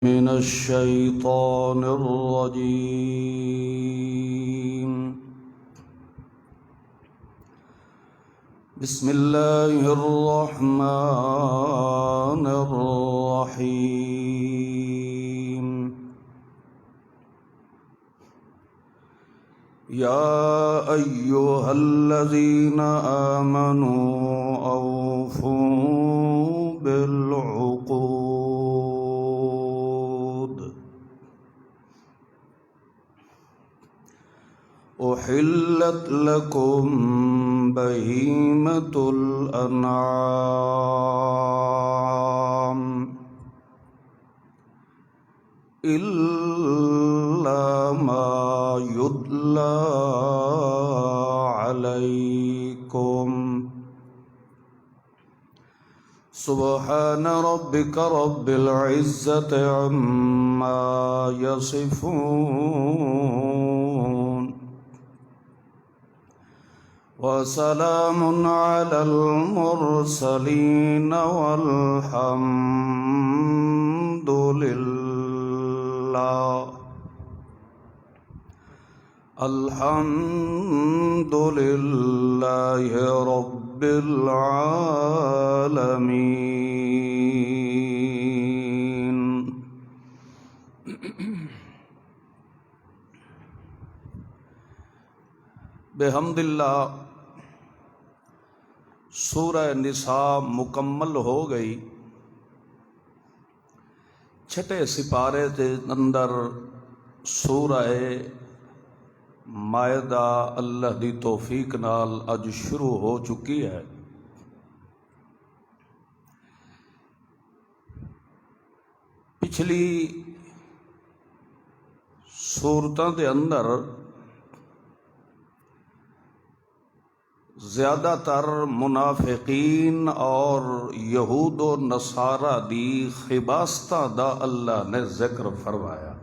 من الشيطان الرجيم. بسم الله الرحمن الرحيم. يا أيها الذين آمنوا أوفوا بالعقود أحلت لكم بهيمة الأنعام إلا ما يتلى عليكم. سبحان ربك رب العزة عما يصفون وسلام على المرسلين والحمد لله رب العالمين. بحمد اللہ سورہ نساء مکمل ہو گئی. چھٹے سپارے کے اندر سورہ مائدہ اللہ دی توفیق نال اج شروع ہو چکی ہے. پچھلی سورتاں دے اندر زیادہ تر منافقین اور یہود و نصارہ دی خباستہ دا اللہ نے ذکر فرمایا.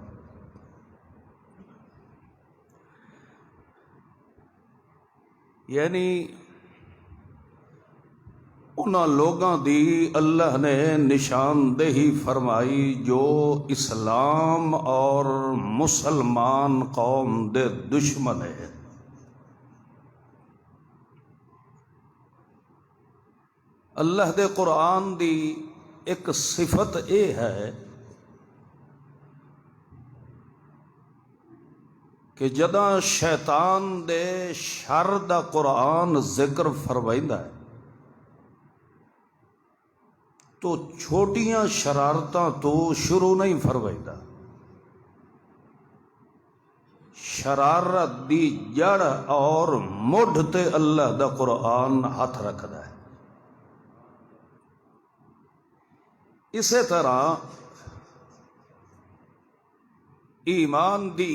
یعنی انہاں لوگاں دی اللہ نے نشاندہی فرمائی جو اسلام اور مسلمان قوم دے دشمن ہے. اللہ دے قرآن دی ایک صفت اے ہے کہ جداں شیطان دے شر دا قرآن ذکر فرمائندا ہے تو چھوٹیاں شرارتاں تو شروع نہیں فرمائندا. شرارت دی جڑ اور مڈھ تے اللہ دا قرآن ہاتھ رکھدا ہے. اسی طرح ایمان دی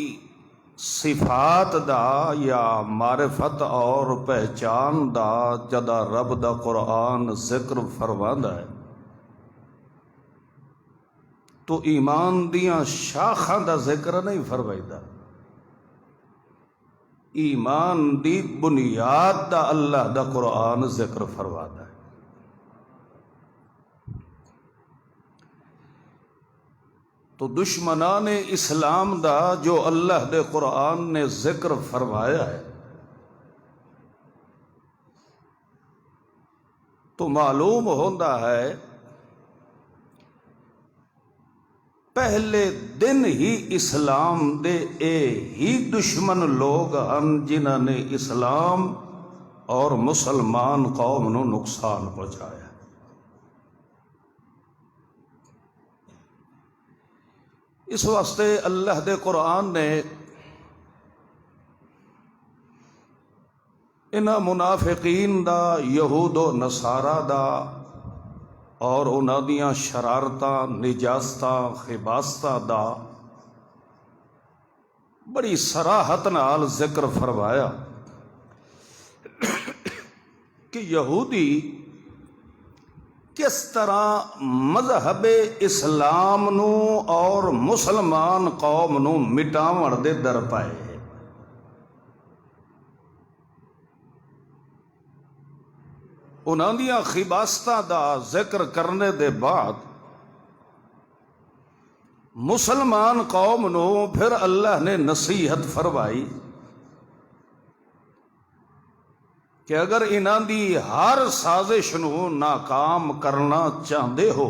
صفات دا یا معرفت اور پہچان دا جدا رب دا قرآن ذکر فرماندا ہے تو ایمان دیاں شاخاں دا ذکر نہیں فرمائیدا. ایمان دی بنیاد دا اللہ دا قرآن ذکر فرماندا ہے. تو دشمنان اسلام دا جو اللہ دے قرآن نے ذکر فرمایا ہے تو معلوم ہوتا ہے پہلے دن ہی اسلام دے اے ہی دشمن لوگ ہن جنہاں نے اسلام اور مسلمان قوم نو نقصان پہنچایا. اس واسطے اللہ دے قرآن نے انہاں منافقین دا یہود و نصارہ دا اور انہاں دیاں شرارتاں نجاستاں خباستاں دا بڑی صراحت نال ذکر فرمایا کہ یہودی کس طرح مذہب اسلام نو اور مسلمان قوم نو مٹاون دے در پائے. انہاں دیاں خباستاں دا ذکر کرنے دے بعد مسلمان قوم نو پھر اللہ نے نصیحت فرمائی کہ اگر انہاں دی ہر سازش نو ناکام کرنا چاہتے ہو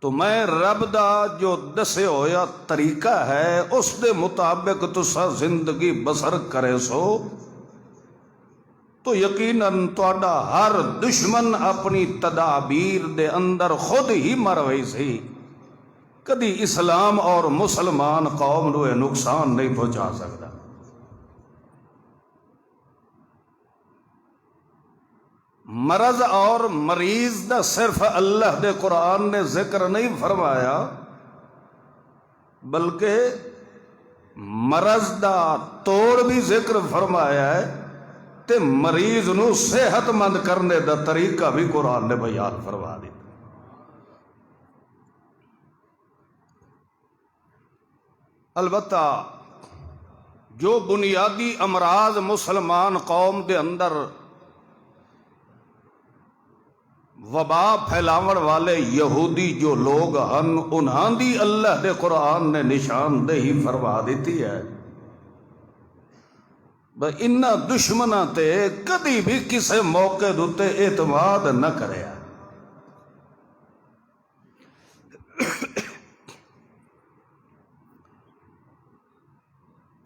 تو میں رب دا جو دسے ہویا طریقہ ہے اس دے مطابق تسا زندگی بسر کرے سو تو یقیناً تہاڈا ہر دشمن اپنی تدابیر دے اندر خود ہی مر وئی سی، کدی اسلام اور مسلمان قوم نو نقصان نہیں پہنچا سکتا۔ مرض اور مریض دا صرف اللہ دے قرآن نے ذکر نہیں فرمایا، بلکہ مرض دا توڑ بھی ذکر فرمایا ہے تے مریض نو صحت مند کرنے دا طریقہ بھی قرآن نے بیان فرما دیا۔ البتہ جو بنیادی امراض مسلمان قوم دے اندر وبا پھیلاون والے یہودی جو لوگ ہن انہاں دی اللہ دے قرآن نے نشاندہی فرما دیتی ہے۔ انہاں دشمناں تے کدی بھی کسے موقع دوتے اعتماد نہ کرے۔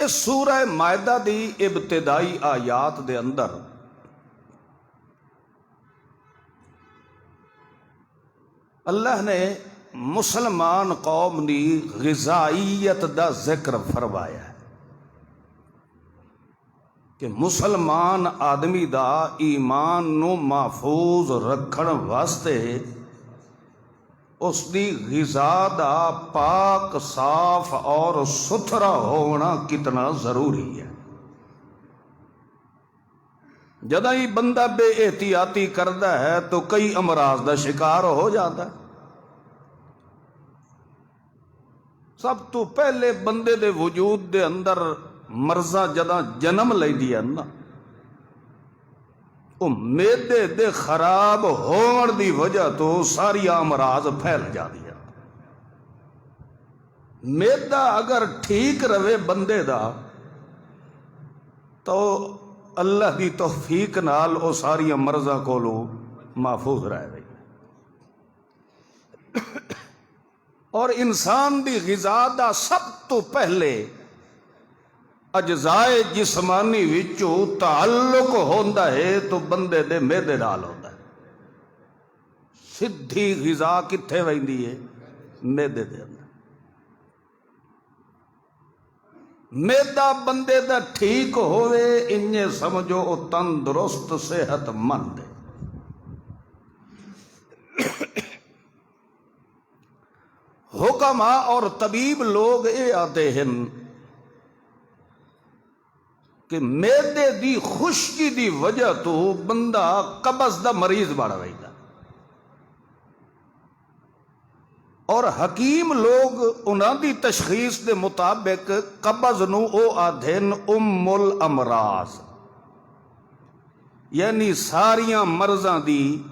اس سورہ مائدہ دی ابتدائی آیات دے اندر اللہ نے مسلمان قوم دی غذائیت دا ذکر فرمایا ہے کہ مسلمان آدمی دا ایمان نو محفوظ رکھن واسطے اس دی غذا دا پاک صاف اور ستھرا ہونا کتنا ضروری ہے۔ جدہ ہی بندہ بے احتیاطی کرتا ہے تو کئی امراض دا شکار ہو جاتا ہے۔ سب تو پہلے بندے دے وجود دے اندر مرضاں جدہ جنم لیندی ہے نا، وہ میدے دے خراب ہون دی وجہ تو ساری امراض پھیل جاتی ہے۔ میدا اگر ٹھیک رہے بندے دا تو اللہ دی توفیق نال او ساری مرضاں کولو محفوظ رہ گئی۔ اور انسان دی غذا دا سب تو پہلے اجزائے جسمانی وچوں تعلق ہوندا ہے تو بندے دے میدے نال ہوندا ہے۔ سدھی غذا کتھے ویندی ہے؟ میدے دے اندر۔ میدا بندے دا ٹھیک ہوئے انجے سمجھو او تندرست صحت مند ہے۔ حکماء اور طبیب لوگ اے آتے ہیں کہ میدے دی خشکی دی وجہ تو بندہ قبض دا مریض بڑھ رہی دا، اور حکیم لوگ انہاں دی تشخیص دے مطابق قبض نو او آدھین ام الامراض، یعنی ساریاں مرضاں دی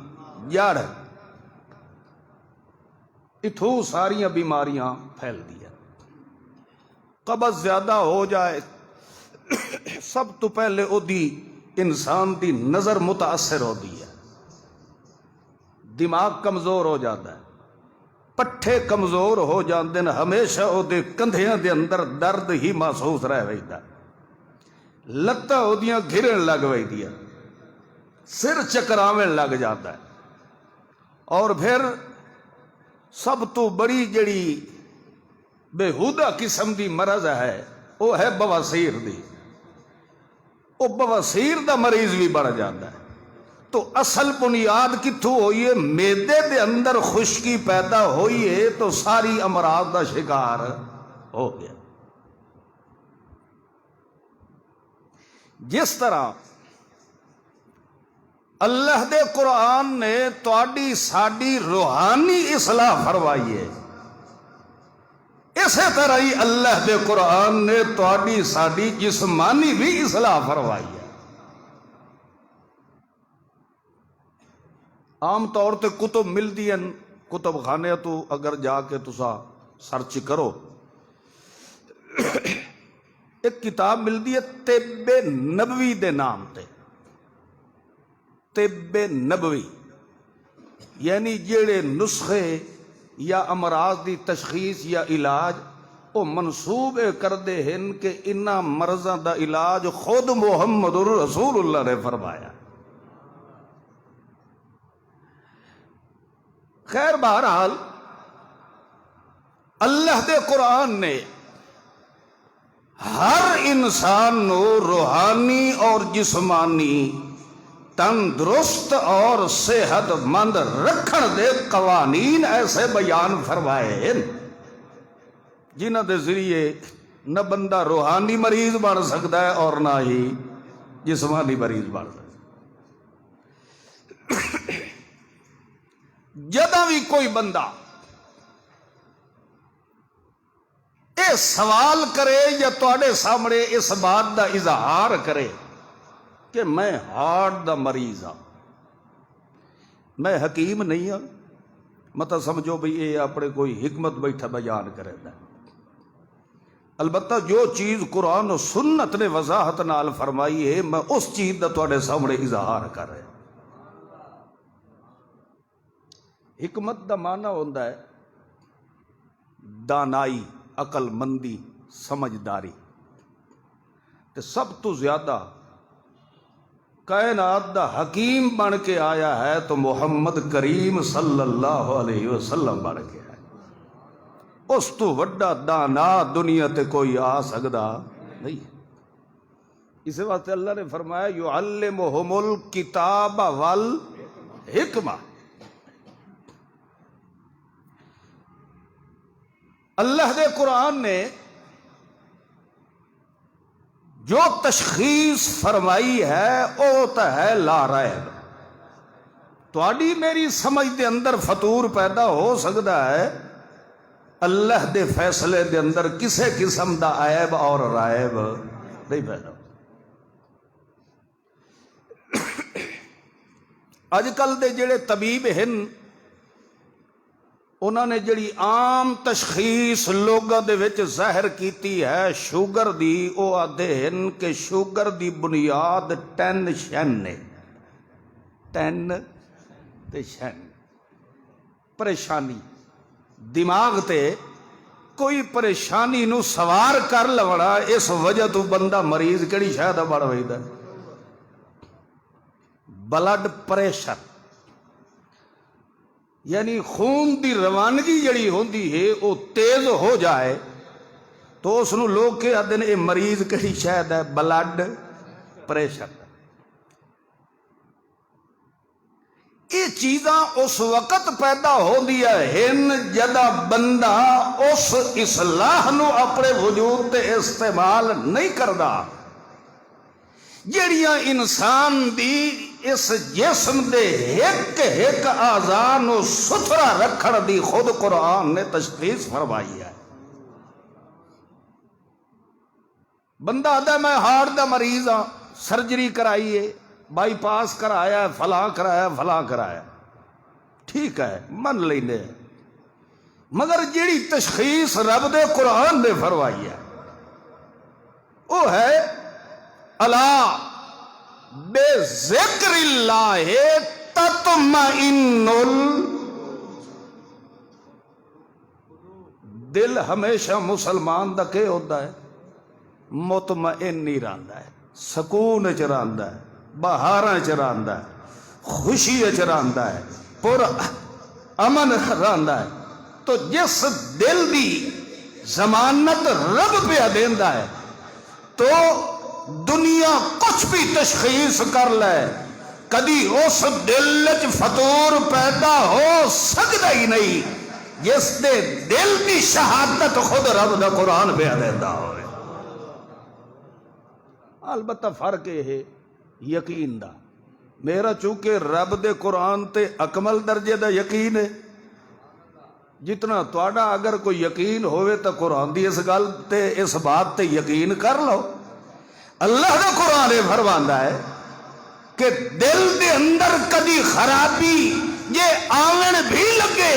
جڑ، اتھوں ساریاں بیماریاں پھیل دیا۔ قبض زیادہ ہو جائے سب تو پہلے او دی انسان دی نظر متاثر ہو دی ہے، دماغ کمزور ہو جاتا ہے، پٹھے کمزور ہو جاندے ہیں، ہمیشہ او دے کندھیاں دے اندر درد ہی محسوس رہ ویدا، لتاں او دیاں گھرن لگ ویدیاں، سر چکراویں لگ جاتا ہے۔ اور پھر سب تو بڑی جڑی بےہودہ قسم دی مرض ہے وہ ہے بواسیر دی، وہ بواسیر دا مریض بھی بڑھ جاتا ہے۔ تو اصل بنیاد کتھوں ہوئی ہے؟ میدے دے اندر خشکی پیدا ہوئی ہے تو ساری امراض دا شکار ہو گیا۔ جس طرح اللہ دے قرآن نے تواڈی ساڈی روحانی اصلاح فرمائی ہے، اسی طرح ہی اللہ دے قرآن نے تواڈی ساڈی جسمانی بھی اصلاح فرمائی ہے۔ عام طور تے کتب ملتی ہیں کتب خانے تو اگر جا کے تسا سرچ کرو ایک کتاب ملتی ہے طب نبوی دے نام تے، طب نبوی، یعنی جڑے نسخے یا امراض دی تشخیص یا علاج وہ منسوب کردے ہیں کہ انہاں مرضاں دا علاج خود محمد رسول اللہ نے فرمایا۔ خیر بہرحال اللہ دے قرآن نے ہر انسان نو روحانی اور جسمانی تندرست اور صحت مند رکھن دے قوانین ایسے بیان فرمائے ہیں جنہ دے ذریعے نہ بندہ روحانی مریض بن سکتا ہے اور نہ ہی جسمانی مریض بن سکتا ہے۔ جدہ بھی کوئی بندہ اے سوال کرے یا تواڈے سامنے اس بات دا اظہار کرے کہ میں ہارٹ دا مریض ہاں، میں حکیم نہیں ہاں، مطلب سمجھو بھئی یہ اپنے کوئی حکمت بیٹھا بیان کرے دا۔ البتہ جو چیز قرآن و سنت نے وضاحت نال فرمائی ہے میں اس چیز دا تواڈے سامنے اظہار کر رہا۔ حکمت دا معنی ہوندا ہے دانائی، عقل مندی، سمجھداری، تے سب تو زیادہ کائنات دا حکیم بن کے آیا ہے تو محمد کریم صلی اللہ علیہ وسلم بن کے آیا۔ اس تو وڈا دانا دنیا تے کوئی آ سکدا نہیں۔ اس واسطے اللہ نے فرمایا یعلمہم الکتاب والحکمہ۔ اللہ دے قرآن نے جو تشخیص فرمائی ہے وہ تو ہے لا ریب۔ تواڈی میری سمجھ دے اندر فطور پیدا ہو سکتا ہے، اللہ دے فیصلے دے اندر کسے قسم دا عیب اور رائب نہیں پیدا۔ اج کل دے جڑے طبیب ہیں انہوں نے جڑی عام تشخیص لوگوں دے وچ ظاہر کیتی ہے شوگر دی، وہ آدھے ہیں کہ شوگر دی بنیاد ٹینشن نے، ٹینشن پریشانی، دماغ تے کوئی پریشانی نو سوار کر لوڑا، اس وجہ تو بندہ مریض کیڑی شاید بڑھ ویدا۔ بلڈ پریشر یعنی خون دی روانگی جڑی ہوندی ہے وہ تیز ہو جائے تو اس نو لوگ کے آدھے نے مریض کہی شاید ہے بلڈ پریشر۔ یہ چیزاں اس وقت پیدا ہوندیا ہیں جدہ بندہ اس اصلاح نو اپنے وجود تے استعمال نہیں کردا جڑیاں انسان دی اس جسم دے ایک ایک اعضاء نو ستھرا رکھن دی خود قرآن نے تشخیص فرمائی ہے۔ بندہ آدھا میں ہارٹ دا مریض ہاں، سرجری کرائی ہے، بائی پاس کرایا، فلاں کرایا، فلاں کرایا، ٹھیک ہے من لینے، مگر جیڑی تشخیص رب دے قرآن نے فرمائی ہے وہ ہے الا بے ذکر اللہ تطمئن دل۔ ہمیشہ مسلمان دا کہ ہوتا ہے مطمئن نہیں رہندا ہے، سکون چ رہندا ہے، بہاراں چ رہندا ہے، خوشی چ رہندا ہے، پر امن رہندا ہے۔ تو جس دل دی ضمانت رب پہ دیندا ہے تو دنیا کچھ بھی تشخیص کر لے کدی اس دل وچ فطور پیدا ہو سکتا ہی نہیں جس دے دل دی شہادت خود رب دا قرآن پہ دیندا ہوئے۔ البتہ فرق یہ ہے یقین دا، میرا چونکہ رب دے قرآن تے اکمل درجے دا یقین ہے، جتنا تواڈا اگر کوئی یقین ہوئے تو قرآن دی اس گل تے اس بات تے یقین کر لو۔ اللہ دا قرآن فرماندا ہے کہ دل دے اندر کدی خرابی یہ آمن بھی لگے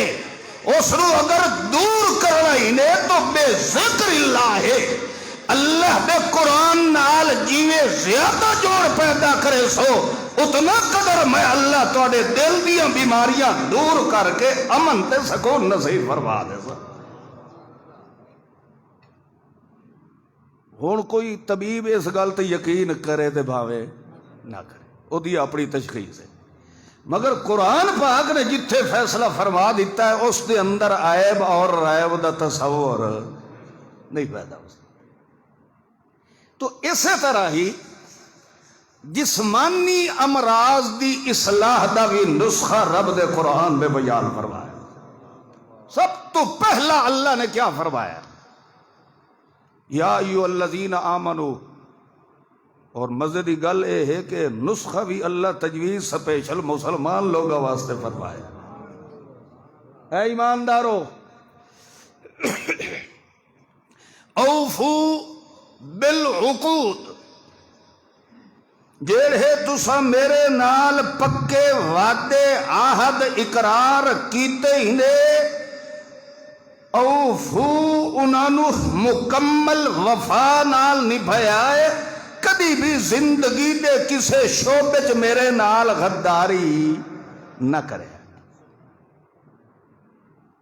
اس نو اگر دور کرنا ہی نے تو بے ذکر اللہ ہے اللہ دے قرآن نال جیویں زیادہ جوڑ پیدا کرے سو اتنا قدر میں اللہ تواڈے دل دیاں بیماریاں دور کر کے امن تے سکون نصیب فرما دے سا۔ ہن کوئی طبیب اس گل تے یقین کرے تے بھاوے نہ کرے او دی اپنی تشخیص ہے، مگر قرآن پاک نے جتھے فیصلہ فرما دیتا ہے اس دے اندر عیب اور ریب دا تصور نہیں پیدا ہو سکتا۔ تو اسی طرح ہی جسمانی امراض دی اصلاح دا بھی نسخہ رب دے قرآن میں بیان فرمایا۔ سب تو پہلا اللہ نے کیا فرمایا؟ یا ایھا الذین آمنو، اور مزے دی گل یہ ہے کہ نسخہ بھی اللہ تجویز سپیشل مسلمان لوگوں واسطے فرمایا۔ اے ایماندارو، اوفو بالعقود، جیڑے تسا میرے نال پکے وعدے عہد اقرار کیتے ہی نے اوفو انہوں مکمل وفا نال نبھایا ہے، کدی بھی زندگی دے کسے شعبے چ میرے نال غداری نہ کرے۔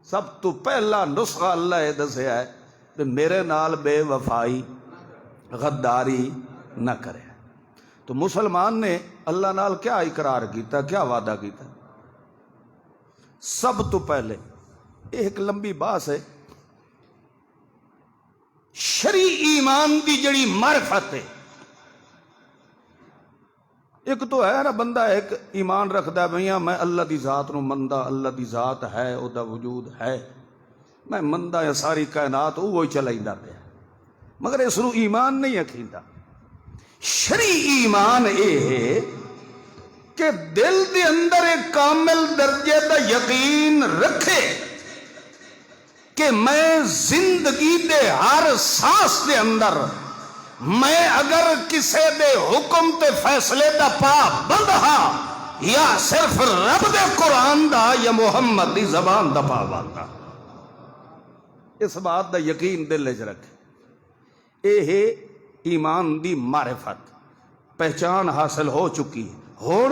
سب تو پہلا نسخہ اللہ یہ دسیا ہے کہ میرے نال بے وفائی غداری نہ کرے۔ تو مسلمان نے اللہ نال کیا اقرار کیتا، کیا وعدہ کیتا؟ سب تو پہلے ایک لمبی بحث ہے، شرعی ایمان دی جڑی معرفت ہے۔ ایک تو ہے نا بندہ ایک ایمان رکھدا ہے بھئیاں میں اللہ دی ذات نو مندا، اللہ دی ذات ہے، او دا وجود ہے، میں مندا یا ساری کائنات وہی چلائندا پیا، مگر اس نو ایمان نہیں اکھیندا۔ شرعی ایمان یہ ہے کہ دل دے اندر ایک کامل درجے دا یقین رکھے کہ میں زندگی دے ہر سانس دے اندر میں اگر کسے دے حکم تے فیصلے دا پابند ہاں، یا صرف رب دے قرآن دا یا محمد دی زبان دا پابند ہاں، اس بات دا یقین دل وچ رکھے۔ اے ہے ایمان دی معرفت، پہچان حاصل ہو چکی ہے۔ ہن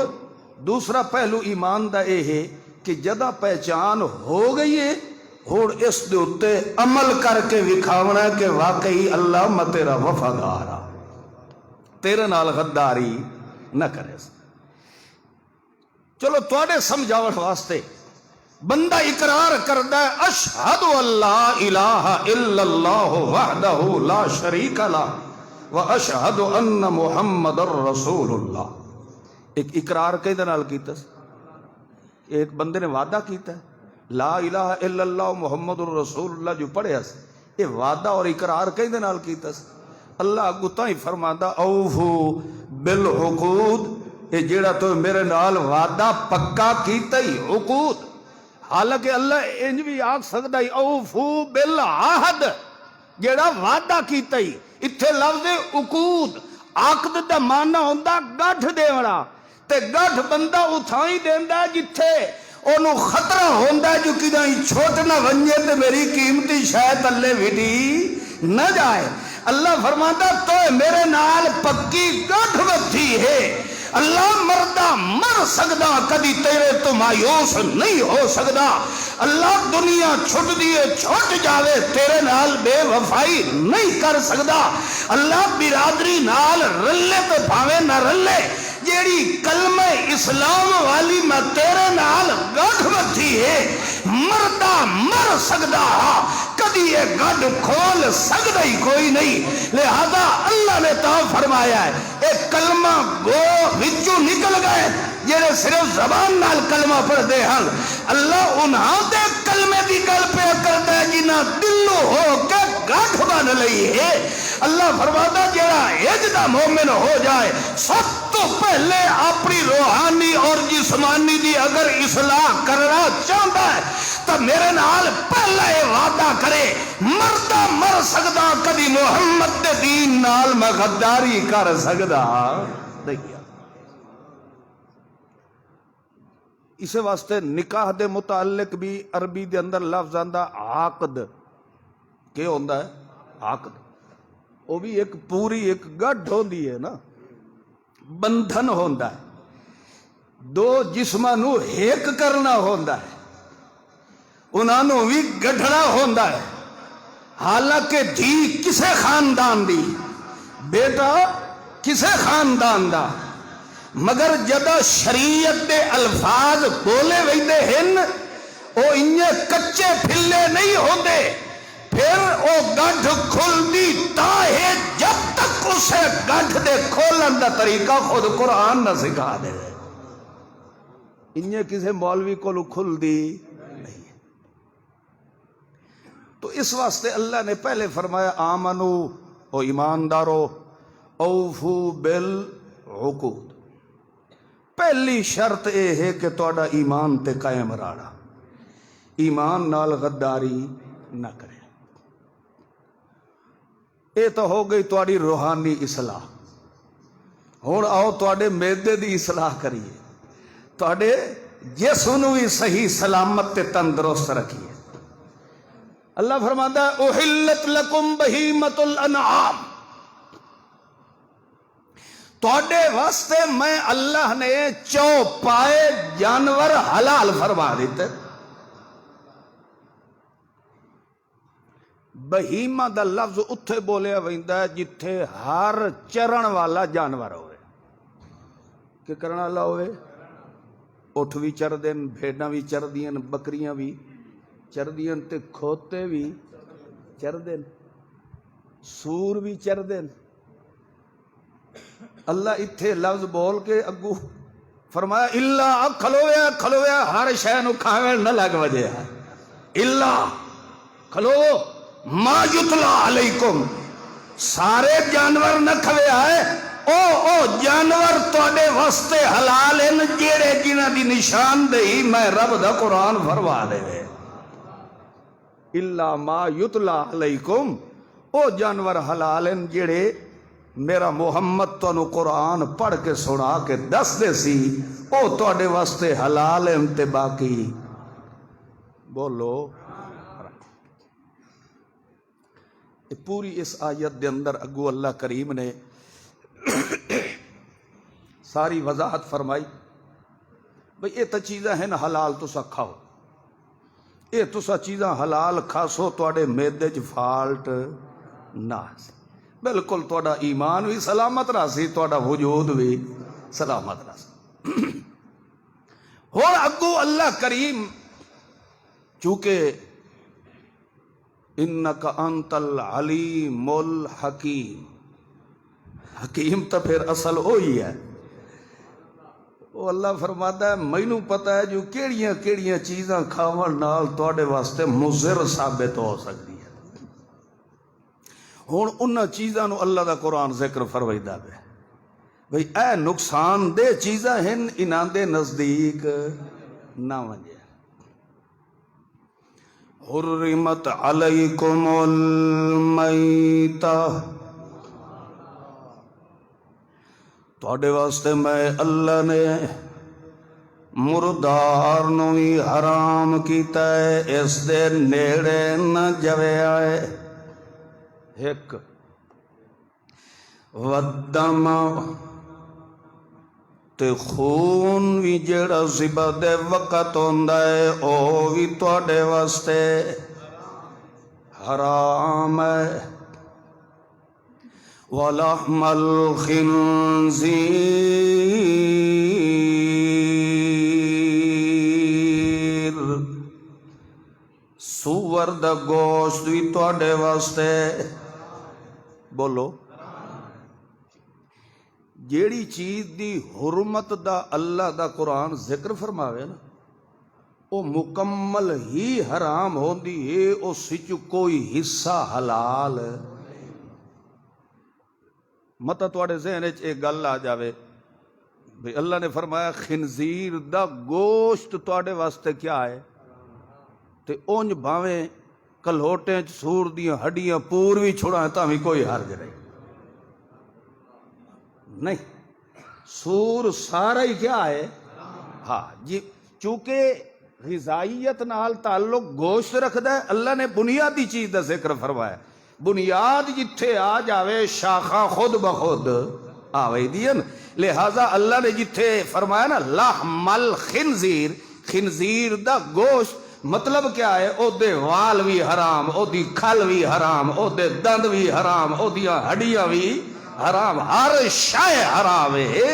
دوسرا پہلو ایمان دا اے ہے کہ جدہ پہچان ہو گئی ہے ہن اس دے اتے عمل کر کے وکھاونا ہے کہ واقعی اللہ میں تیرا وفادار ہاں، تیرے نال غداری نہ کرے۔ چلو تواڈے سمجھاؤن واسطے بندہ اقرار کردا ہے اشہد اللہ الہ الا اللہ وحدہ لا شریک لہ واشہد ان محمد الرسول اللہ۔ ایک اقرار کہدے نال کیتا، ایک بندے نے وعدہ کیتا ہے لا الہ الا اللہ محمد الرسول اللہ جو پڑھیا سی، یہ وعدہ اور اقرار کہدے نال کیتا سی؟ اللہ اگوں تاں ہی فرماندا اوفو بالعقود، یہ جیڑا تو میرے نال وعدہ پکا کیتا ہی عقود۔ حالانکہ اللہ انج بھی آکھ سکدا ہی اوفو بالعہد، جیڑا وعدہ کیتا ہی۔ اتھے لفظ عقود، عقد دا معنی ہوندا گٹھ دیونا، تے گٹھ بندہ اتھائی دیندا جتھے انہوں خطرہ ہوندا ہے جو کدائیں چھوٹ نہ ونجے تے میری قیمتی شاید اللہ ویڈی نہ جائے۔ اللہ فرماتا تو میرے نال پکی گٹھ بتھی ہے، اللہ مردہ مر سکدا، کدی تیرے تو مایوس نہیں ہو سکدا۔ اللہ دنیا چھٹ دیے چھوٹ جاوے تیرے نال بے وفائی نہیں کر سکدا۔ اللہ برادری نال رلے تو پھاوے نہ رلے، جیڑی کلمہ اسلام والی میں تیرے نال گٹھ بتھی ہے، مردہ مر سکدا، کدی یہ گڈ کھول سکدا ہی کوئی نہیں۔ لہذا اللہ نے تو فرمایا ہے ایک کلمہ گو وچوں نکل گئے جڑے صرف زبان نال کلمہ پڑھ دے ہن، اللہ انہاں دے کلمے دی گل پہ کردا ہے جنہاں دلوں ہو کے گٹھ بن لئی ہے۔ اللہ فرماتا جڑا اجدا مومن ہو جائے سب تو پہلے اپنی روحانی اور جسمانی دی اگر اصلاح کرنا چاہتا ہے تو میرے نال پہلے وعدہ کرے مردہ مر سکدا، کدی محمد دے دین نال میں غداری کر سکدا نہیں۔ اسے واسطے نکاح دے متعلق بھی عربی دے اندر لفظ آندا عقد. کیا ہوندا ہے؟ عقد. وہ بھی ایک پوری ایک گڈھ ہوندی ہے نا، بندھن ہوندا ہے، دو جسماں نو ایک کرنا ہوندا ہے، انہاں نو بھی گڈھڑا ہوندا ہے. حالانکہ دھی کسے خاندان دی، بیٹا کسے خاندان دا، مگر جدہ شریعت دے الفاظ بولے ویندے ہن او انہیں کچے پھلے نہیں ہوندے. پھر او گڈھ کھل دی تاہے جب تک اسے گڈھ دے کھولن دا طریقہ خود قرآن نہ سکھا دے. انہیں کسے مولوی کو کھل دی نہیں. تو اس واسطے اللہ نے پہلے فرمایا آمنو، او ایماندارو، اوفو بالعقود. پہلی شرط اے ہے کہ تہاڈا ایمان تے قائم رہنا، ایمان نال غداری نہ کرے. اے تو ہو گئی تہاڈی روحانی اصلاح. ہن آؤ تہاڈے معدے دی اصلاح کریے، تہاڈے جسم نو بھی صحیح سلامت تے تندرست رکھیے. اللہ فرماتا ہے احلت لکم بہیمۃ الانعام، تہاڈے واسطے میں اللہ نے چوپائے جانور حلال فرما دیتے. بہیمہ دا لفظ اتھے بولیا ویندا ہے جتھے ہر چرن والا جانور ہوئے. کہ کرن والا ہوئے؟ اٹھ بھی چر دین، بھیڈاں بھی چر دین، بکریاں بھی چر دین، تے کھوتے بھی چر دین، سور بھی چر دین. اللہ اتھے لفظ بول کے اگو فرمایا اللہ کھلویا ہر شے نو کھاویں نہ لگ وجے. اللہ کھلو ما یتلا علیکم، سارے جانور نہ کھوے آئے، او جانور تواڈے واسطے حلال ہیں جیڑے جنہاں دی نشاندہی میں رب دا قرآن فرما دے. اللہ ما یتلا علیکم، او جانور حلال ہیں جیڑے میرا محمد تانوں قرآن پڑھ کے سنا کے دس دے سی، او تواڈے واسطے حلال ہیں تے باقی بولو. پوری اس آیت دے اندر اگو اللہ کریم نے ساری وضاحت فرمائی بھئی یہ تو چیزاں ہیں حلال تسا کھاؤ، یہ تسا چیزاں حلال کھاسو تواڈے میدے چ فالٹ نہ، بالکل تواڈا ایمان بھی سلامت رہسی، تواڈا وجود بھی سلامت رہسی. ہن اگو اللہ کریم چونکہ انک انت العلیم الحکیم، حکیم تو پھر اصل وہی ہے. وہ اللہ فرماتا ہے مینوں پتہ ہے جو کیڑیاں کیڑیاں چیزاں کھاون نال تواڈے واسطے مضر ثابت ہو سکتی ہے. ہن انہاں چیزاں نو اللہ دا قرآن ذکر فرمائیدا ہے بھئی اے نقصان دہ چیزاں ہیں، انہاں دے نزدیک نہ ونجے. حرمت علیکم المیتہ، تواڈے واسطے میں اللہ نے مردار نو بھی حرام کیتا ہے، اس دے نیڑے نہ جوے آئے. ایک ودم تے خون بھی جڑا ذبح دے وقت ہوندا ہے او بھی تواڈے واسطے حرام ہے. وَلَحْمَ الْخِنْزِيرِ، سور دا گوشت بھی تواڈے واسطے بولو. جیڑی چیز دی حرمت دا اللہ دا قرآن ذکر فرماوے نا او مکمل ہی حرام ہوندی ہے، اس وچ کوئی حصہ حلال. متا تواڈے ذہن وچ ایک گل آ جاوے بھئی اللہ نے فرمایا خنزیر دا گوشت تواڈے واسطے کیا ہے، تے اونج بھاویں کلہوٹیں سور دیاں ہڈیاں پور بھی چھڑائیں تاں بھی کوئی حرج نہیں. سور سارا ہی کیا ہے؟ ہاں جی، چونکہ غذائیت نال تعلق گوشت رکھدا ہے، اللہ نے بنیادی چیز دا ذکر فرمایا، بنیاد جتھے آ جاوے شاخاں خود بخود آوے دین، لہذا اللہ نے جتھے فرمایا نا لحم الخنزیر، خنزیر دا گوشت، مطلب کیا ہے؟ او دے وال بھی حرام، او دی کھل بھی حرام، او دے دند بھی حرام، او دیاں ہڈیاں بھی حرام، ہر شے حرام ہے۔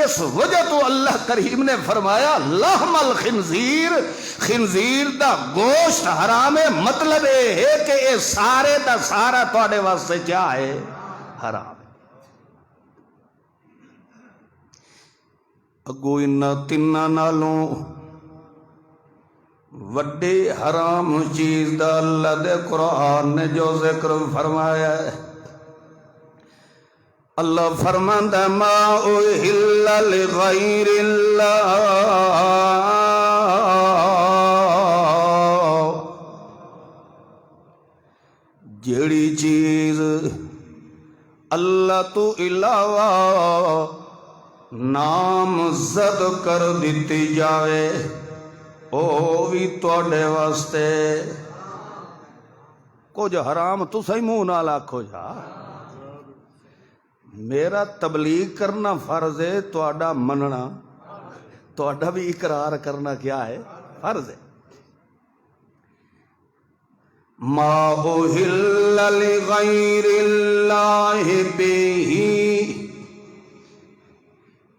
اس وجہ تو اللہ کریم نے فرمایا لحم الخنزیر، خنزیر دا گوشت حرام ہے، مطلب یہ ہے کہ یہ سارے دا سارا تواڈے واسطے کیا ہے؟ حرام ہے۔ اگو انہاں تناں نالوں وڈی حرام چیز دا اللہ دے قرآن نے جو ذکر فرمایا ہے، اللہ فرماندا ما اہل لغیر اللہ، جیڑی چیز اللہ تو علاوہ نامزد کر دیتی جاوے او بھی تواڈے واسطے کچھ حرام تساں ہی منہ نال آکھو جا، میرا تبلیغ کرنا فرض ہے، تواڈا مننا، تواڈا بھی اقرار کرنا کیا ہے؟ فرض ہے۔ ما اہل لغیر اللہ بہ،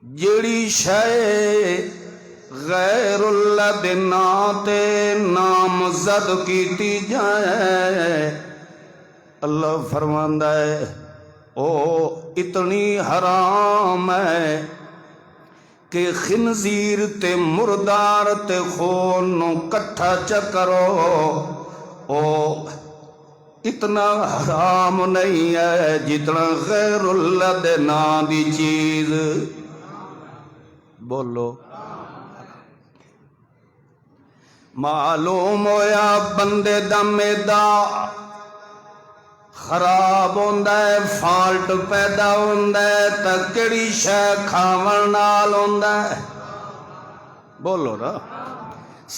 جڑی شے غیر اللہ دے نام تے نامزد کیتی جائے، اللہ فرماندا ہے او اتنی حرام ہے کہ خنزیر تے مردار تے خون نو کٹھا چکرو، او اتنا حرام نہیں ہے جتنا غیر اللہ دے نام دی چیز، بولو۔ معلوم ہویا بندے دا میدا خراب ہوندا ہے، فالٹ پیدا ہوندا ہے تا کیڑی شے کھاون نال ہوندا ہے؟ بولو نا۔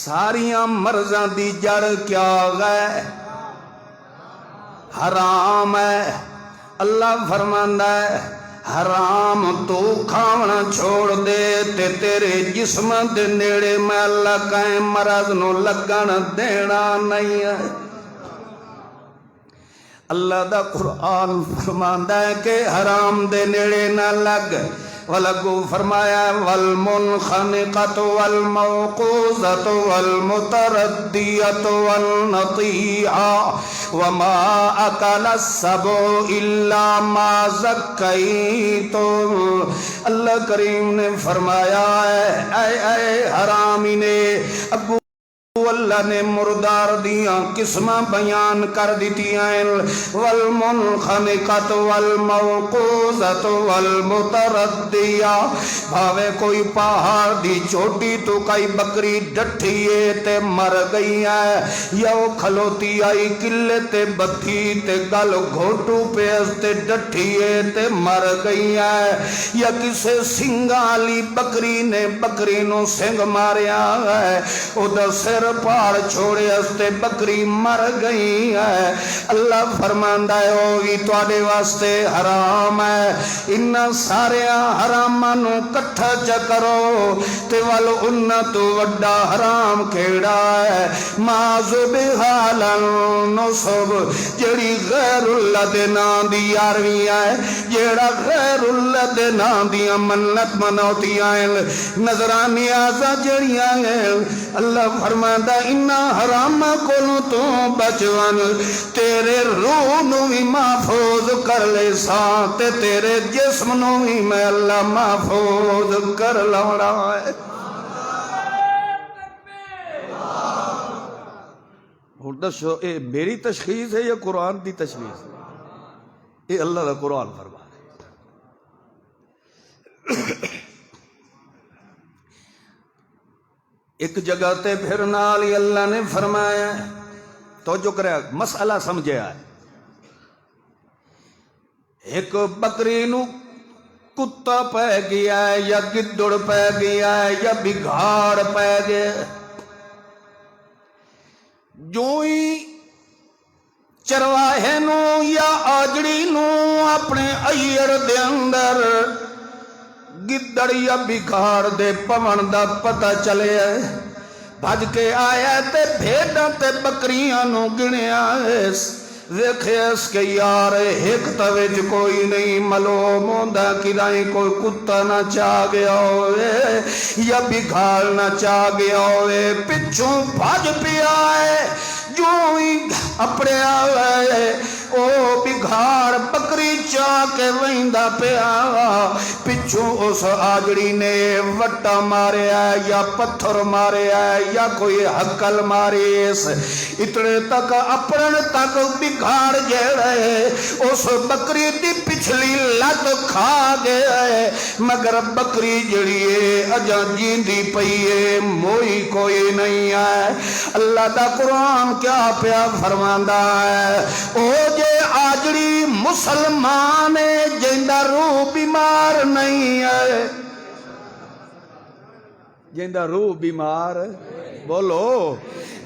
ساریاں مرضاں دی جڑ کیا ہے؟ حرام ہے۔ اللہ فرماندا ہے حرام تو کھاونا چھوڑ دے تے تیرے جسم دے نیڑے میں اللہ کہیں مرض نو لگن دینا نہیں ہے۔ اللہ دا قرآن فرماندا ہے کہ حرام دے نیڑے نہ لگ، ولگو فرمایا والمنخنقۃ والموقوذۃ والمتردیۃ والنطیعۃ وما اکل السبع الا ما ذکیتم۔ اللہ کریم نے فرمایا اے حرامی نے، ابو اللہ نے مردار دیاں قسمہ بیان کر دیتی ہیں، والمنخنقۃ والموقوذۃ والمتردیہ، بھاوے کوئی پہاڑ دی چوٹی تو کئی بکری ڈٹھیے تے مر گئی ہے، یا وہ کھلوتی آئی قلے تے بتھی تے گل گھوٹو پیس تے ڈٹھیے تے مر گئی ہے، یا کسے سنگالی بکری نے بکری نو سنگ ماریا ہے، او دا سر پار چھوڑے استے بکری مر گئی ہے۔ اللہ فرماندا ہے او بھی تواڈے واسطے حرام ہے۔ ان سارے حراماں نو کٹھا چ کرو تے ول ان تو وڈا حرام کیڑا ہے؟ ما ذبح علی النصب، جڑی غیر اللہ دے نام دی یارویں ہے، جیڑا غیر اللہ دے نام دی منت منوتیاں نظرانیاں جڑیاں ہیں، اللہ فرماندا انہاں حراماں کولوں تو بچون تیرے روح نو بھی محفوظ کر لے ساں تے تیرے جسم نو بھی میں اللہ محفوظ کر لوڑا ہے۔ اور دسو اے میری تشخیص ہے یا قرآن دی تشخیص ہے؟ اے اللہ دا قرآن فرما ہے۔ ایک جگہ تے پھر نال ہی اللہ نے فرمایا، تو جو کرے مسئلہ سمجھے آئے، ایک بکری نو کتا پہ گیا ہے یا گدڑ پہ گیا ہے یا بگھاڑ پہ گیا ہے، جو ہی چرواہے نو یا آجڑی نو اپنے ایڑ دے اندر گدڑ یا بگھاڑ دے پون دا پتہ چلے بھج کے آیا تے بھیڑاں تے بکریاں نو گنیا ویکھے اس کے یار ایک توج کوئی نہیں معلوم ہوندا کدائیں کوئی کتا نہ چاہ گیا ہوئے یا بگھاڑ نہ چاہ گیا ہوئے، پچھوں بھج پیا ہے جو ہی اپنے آئے او بگھاڑ بکری چاہ کے ویندا پیا، پچھوں اس آجڑی نے وٹا مارے ہے یا پتھر مارے ہے یا کوئی حقل ماری، اتنے تک اپنے تک بگھاڑ جڑے اس بکری دی پچھلی لت کھا گئے، مگر بکری جڑی ہے اجا جیندی پئی ہے، موئی کوئی نہیں ہے۔ اللہ دا قرآن کیا پیا فرماندا ہے، او جے آجڑی مسلمان جیندہ روح بیمار نہیں ہے، جیندہ روح بیمار بولو،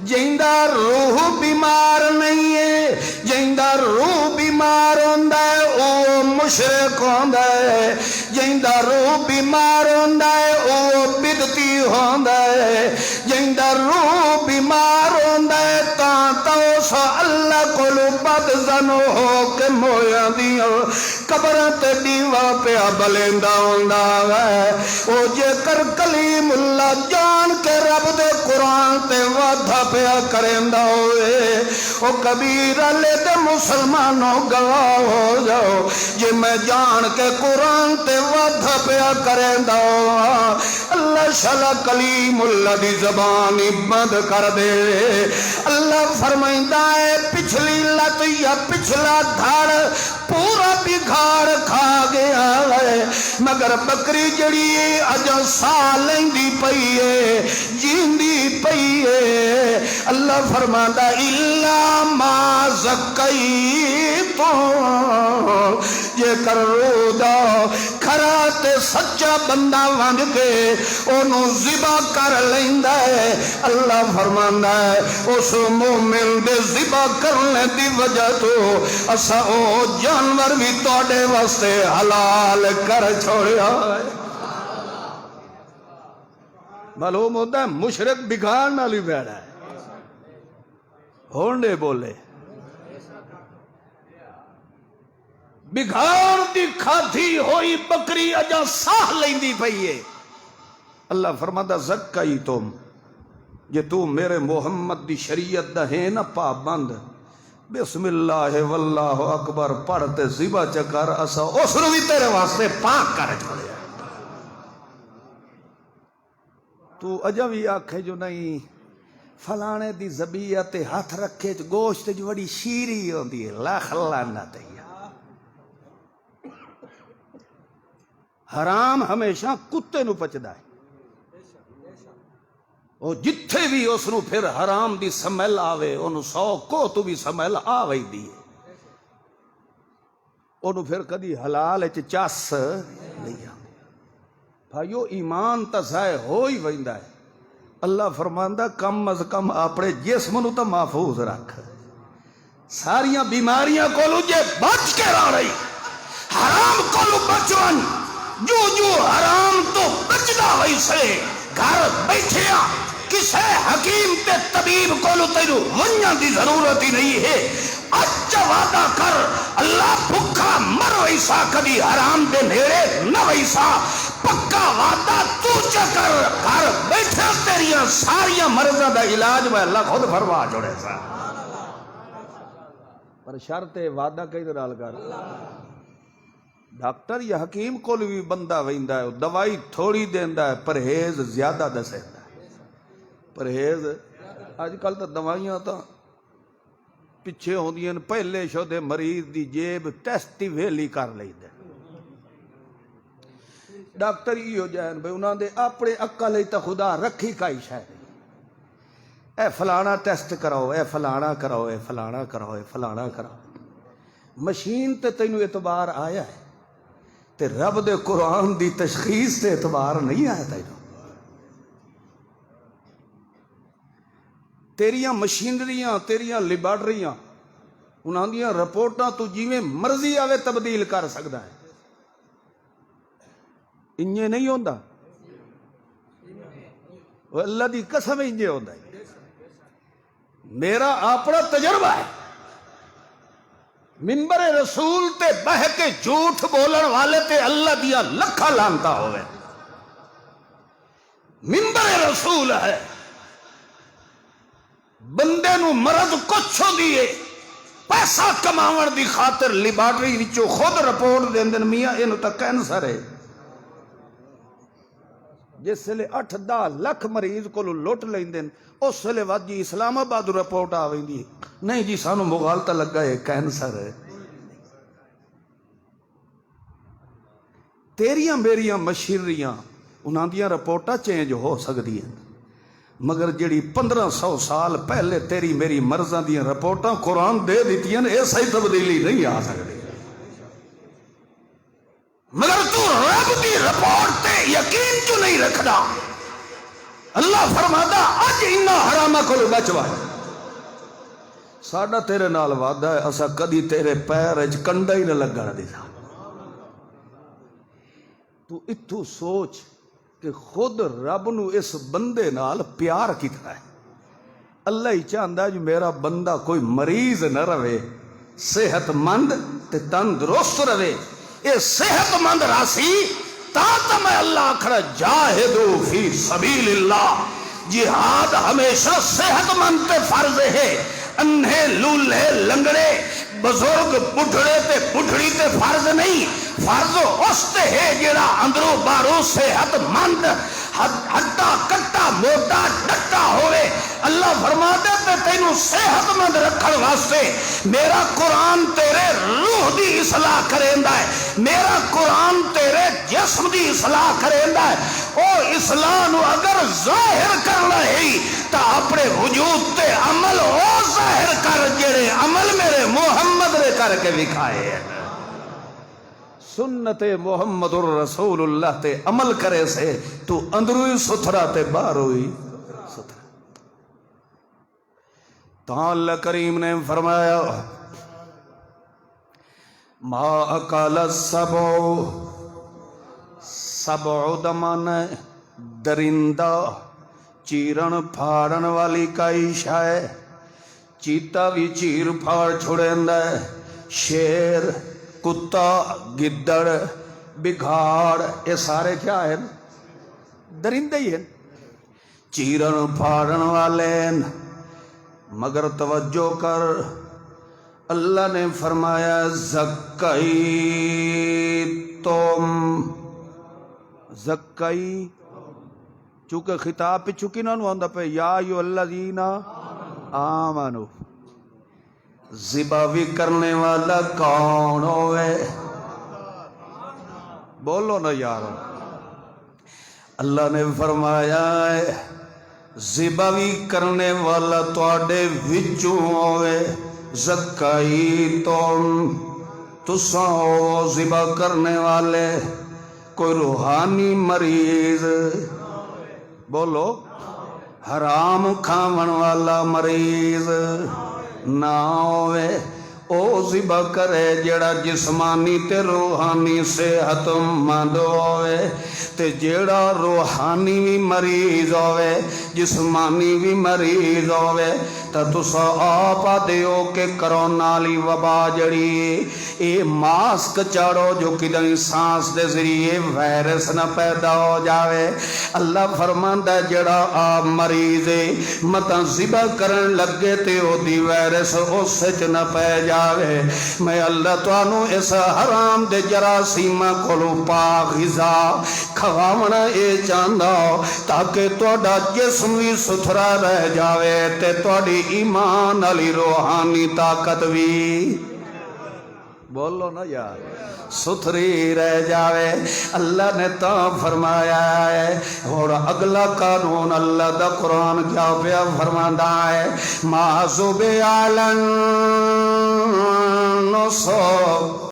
جیندہ روح بیمار نہیں ہے، جیندہ روح بیمار ہوندا ہے او مشرک ہوندا ہے، جیندہ روح بیمار ہوندا ہے او بدعتی ہوندا ہے، جیندہ روح بیمار ہوندا ہے تا اس اللہ کولو بد زن ہو کے مویاں دیاں قبراں تے دیوا پیا بلیندا ہوندا ہے، او جے کر کلیم اللہ جان کے رب دے قرآن تے وعدہ پیا کریندا ہوئے، او کبیر لے دے مسلمانوں گواہ ہو جاؤ جے میں جان کے قرآن تے وعدہ پیا کریندا ہوا، اللہ شالا کلیم اللہ دی زبانی بند کر دے۔ اللہ فرمائندہ ہے پچھلی لت یا پچھلا دھڑ پورا بگھاڑ کھا گیا ہے، مگر بکری جڑی اجا سا لیندی پئی ہے، جیندی پئی ہے۔ اللہ فرماندا الا ما زکیتم، جے کر رودا کھرا تے سچا بندہ ونج کے اونوں ذبح کر لیندا ہے، اللہ فرماندا ہے اس مومن دے ذبح کرنے دی وجہ تو اسا او جانور بھی تواڈے واسطے حلال کر چھوڑیا ہے۔ معلوم ہوتا ہے مشرک بگھاڑ نال ہی بیٹھا ہے، ہونڈے بولے بگھاڑ دی کھادی ہوئی بکری اجا ساہ لیندی پئی ہے۔ اللہ فرماتا زکائی تم، جے تو میرے محمد دی شریعت دا ہے نا پابند، بسم اللہ واللہ اکبر پڑھتے ذبح چکر اسا اس نو بھی تیرے واسطے پاک کر چھوڑیا۔ تو اجا بھی آکھے جو نہیں فلانے دی ذبیحت ہاتھ رکھے گوشت جو بڑی شیریں ہوندی ہے، لاکھ لعنت ہے۔ حرام ہمیشہ کتے نو پچدا ہے، وہ جتھے بھی اس نو پھر حرام دی سمیل آوے انہوں 100 کو تو بھی سمیل آوے دی ہے، انہوں پھر کدی حلال چاس نہیں آوے۔ بھائیو ایمان تا ضائع ہو ہی ویندا ہے۔ اللہ فرماندا کم از کم اپنے جسم نو تا محفوظ رکھ، ساریاں بیماریاں کولو جے بچ کے رہ رہی، حرام کولو بچون، جو جو حرام تو بچدا ہوئی سے گھر بیٹھیا کسے حکیم تے طبیب کولو تیرو ونجاں دی ضرورت ہی نہیں ہے، اچھا وعدہ کر اللہ بھکا مر ویسا کبھی حرام دے نیڑے نہ ویسا، پکا وعدہ تو چکر گھر بیٹھے تیریاں ساریاں مرضہ دا علاج میں اللہ خود فرما جوڑے سا، پر شرط وعدہ کئی درال کر۔ ڈاکٹر یا حکیم کو بھی بندہ ویندا ہے، دوائی تھوڑی دیندا ہے، پرہیز زیادہ دسیندا ہے۔ پرہیز آج کل تو دوائیاں تو پیچھے ہوندیاں، پہلے شودے مریض دی جیب ٹیسٹ ہی ویلی کر لیندا، ڈاکٹر ہی ہو جائیں بھئی انہاں دے اپنے عقل ہی تا خدا رکھی کائی شاید، اے فلانا ٹیسٹ کراؤ، اے فلانا کراؤ، اے فلانا کراؤ، اے فلانا کراؤ، مشین تے تینوں اعتبار آیا ہے، تے رب دے قرآن دی تشخیص تے اعتبار نہیں آیا تینوں. تیریاں مشینریاں تیریاں لیبارٹریاں انہاں دیاں رپورٹاں تو جیویں مرضی آوے تبدیل کر سکدا ہے. انجے نہیں ہوندا. اللہ دی قسم انجے ہوندا ہے. میرا اپنا تجربہ ہے. ممبر رسول تے بہ کے جھوٹ بولن والے تے اللہ دیا لکھا لانتا ہوئے. ممبر رسول ہے. بندے نو مرض کچھ ہو دیے پیسہ کماون دی خاطر لیبارٹری وچوں خود رپورٹ دیندن میاں اینوں تک کینسر ہے. جس لئے 8-10 لاکھ مریض کو لوٹ لیندن اس لئے وقت جی اسلام آباد رپورٹ آویں دی نہیں جی سانو مغالطہ لگا ہے کینسر ہے. تیریاں میریاں مشینریاں انہاں دیاں رپورٹاں چینج ہو سکتی ہیں مگر جڑی 1500 سال پہلے تیری میری مرضاں دیاں رپورٹاں قرآن دے دیتی ہیں ایسا ہی تبدیلی نہیں آ سکتی. مگر تو رب دی رپورٹ تے یقین کیوں نہیں رکھدا؟ اللہ فرماتا اج انہا حرامہ کو بچوا. ساڈا تیرے نال وعدہ ہے اسا کدی تیرے پیر اچ کنڈا ہی نہ لگن دیتا. تو اتھو سوچ کہ خود رب نو اس بندے نال پیار کیتا ہے. اللہ ہی چاہندا ہے جو میرا بندہ کوئی مریض نہ رہے صحت مند تے تندرست رہے. اے صحت مند راسی تا میں اللہ کھڑا جاہدو فی سبیل اللہ. جہاد ہمیشہ صحت مند تے فرض ہے. انہے لولے لنگڑے بزرگ بڑھڑے تے بڑھڑی تے فرض نہیں. فرض اس تے ہے جڑا اندروں باروں صحت مند ہٹا کٹا موٹا ڈٹا ہوئے. اللہ فرماتے تے تینوں صحت مند رکھن واسطے میرا قرآن تیرے روح دی اصلاح کریندا ہے. میرا قرآن تیرے جسم دی اصلاح کریندا ہے. او اصلاح نو اگر ظاہر کرنا ہے تا اپنے وجود تے عمل او ظاہر کر جڑے عمل میرے محمد نے کر کے دکھائے ہیں. سنت محمد الرسول اللہ تے عمل کرے سے تو اندروی ستھرا تے باہروی ستھرا. تو اللہ کریم نے فرمایا ما اکال السبع. سبع دمان درندہ چیرن پھاڑن والی کائی شائے. چیتا بھی چیر پھاڑ چھوڑیندا ہے. شیر کتا گدڑ بگھاڑ یہ سارے کیا ہیں؟ درندے ہی ہیں. چیرن پھاڑن والے مگر توجہ کر اللہ نے فرمایا زکائی تم. زکائی چونکہ خطاب پہ چکی نہ آندا پہ یا ایھا الذین آمنو. ذبح بھی کرنے والا کون ہوئے؟ بولو نا یار. اللہ نے فرمایا ہے ذبح بھی کرنے والا تواڈے وچوں ہوئے. زکائی تساں ہو ذبح کرنے والے. کوئی روحانی مریض بولو حرام کھاون والا مریض نہ ہوئے. او ذبح کرے جڑا جسمانی تے روحانی صحت مند ہوئے. تے جڑا روحانی بھی مریض ہوئے جسمانی بھی مریض ہوئے تا تسا آپ دیو کہ کرونا لی وبا جڑی اے ماسک چاڑو جو کدیں سانس دے ذریعے وائرس نہ پیدا ہو جاوے. اللہ فرماندا جڑا آپ مریض متا ذبح کرن لگے تے او دی وائرس اس وچ نہ پے جاوے. میں اللہ تانوں اس حرام دے جراثیماں کولوں پاک غذا کھواونا اے چاہندا تاکہ تہاڈا جسم بھی ستھرا رہ جاوے تے تہاڈی ایمان علی روحانی طاقت بھی بولو نا یار ستھری رہ جاوے. اللہ نے تا فرمایا ہے. اور اگلا قانون اللہ دا قرآن کیا پیا فرماتا ہے ما ذبح علی النصب.